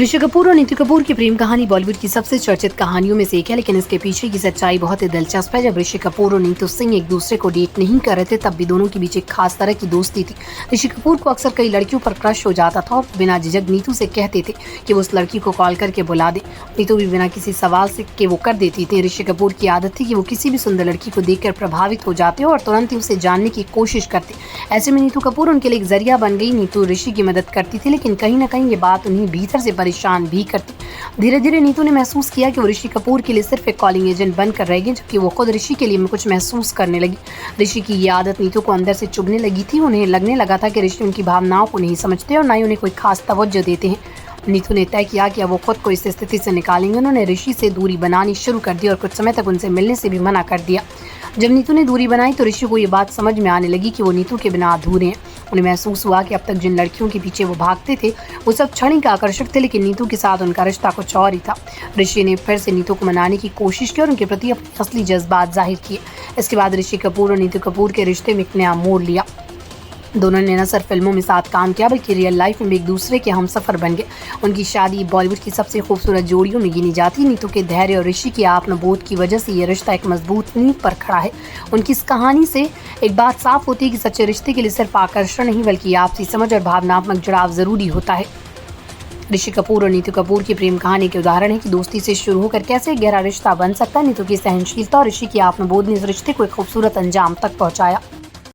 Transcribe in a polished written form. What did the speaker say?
ऋषि कपूर और नीतू कपूर की प्रेम कहानी बॉलीवुड की सबसे चर्चित कहानियों में से एक है, लेकिन इसके पीछे की सच्चाई बहुत ही दिलचस्प है। जब ऋषि कपूर और नीतू सिंह एक दूसरे को डेट नहीं कर रहे थे, तब भी दोनों के बीच एक खास तरह की दोस्ती थी। ऋषि कपूर को अक्सर कई लड़कियों पर क्रश हो जाता था और बिना झिझक नीतू से कहते थे कि वो उस लड़की को कॉल करके बुला दे। नीतू भी बिना किसी सवाल से कि वो कर देती थी। ऋषि कपूर की आदत थी कि वो किसी भी सुंदर लड़की को देखकर प्रभावित हो जाते और तुरंत ही उसे जानने की कोशिश करते। ऐसे में नीतू कपूर उनके लिए एक जरिया बन गई। नीतू ऋषि की मदद करती थी, लेकिन कहीं न कहीं ये बात उन्हें भीतर से परेशान भी करती। धीरे धीरे नीतू ने महसूस किया कि वो ऋषि कपूर के लिए सिर्फ एक कॉलिंग एजेंट बनकर रह गई, जबकि वो खुद ऋषि के लिए कुछ महसूस करने लगी। ऋषि की ये आदत नीतू को अंदर से चुभने लगी थी। उन्हें लगने लगा था कि ऋषि उनकी भावनाओं को नहीं समझते और ना ही उन्हें कोई खास तवज्जो देते हैं। नीतू ने तय किया कि अब वो खुद को इस स्थिति से निकालेंगे। उन्होंने ऋषि से दूरी बनानी शुरू कर दी और कुछ समय तक उनसे मिलने से भी मना कर दिया। जब नीतू ने दूरी बनाई तो ऋषि को ये बात समझ में आने लगी कि वो नीतू के बिना अधूरे हैं। उन्हें महसूस हुआ कि अब तक जिन लड़कियों के पीछे वो भागते थे वो सब क्षणिक आकर्षक थे, लेकिन नीतू के साथ उनका रिश्ता कुछ और ही था। ऋषि ने फिर से नीतू को मनाने की कोशिश की और उनके प्रति अपने असली जज्बात जाहिर किए। इसके बाद ऋषि कपूर और नीतू कपूर के रिश्ते में एक नया मोड़ लिया। दोनों ने न सिर्फ फिल्मों में साथ काम किया, बल्कि रियल लाइफ में भी एक दूसरे के हमसफर बन गए। उनकी शादी बॉलीवुड की सबसे खूबसूरत जोड़ियों में गिनी जाती है। नीतू के धैर्य और ऋषि की आत्मबोध की वजह से ये रिश्ता एक मजबूत नींव पर खड़ा है। उनकी इस कहानी से एक बात साफ होती है कि सच्चे रिश्ते के लिए सिर्फ आकर्षण नहीं, बल्कि आपसी समझ और भावनात्मक जुड़ाव जरूरी होता है। ऋषि कपूर और नीतू कपूर की प्रेम कहानी के उदाहरण है कि दोस्ती से शुरू होकर कैसे गहरा रिश्ता बन सकता है। नीतू की सहनशीलता और ऋषि की आत्मबोध ने इस रिश्ते को एक खूबसूरत अंजाम तक पहुंचाया।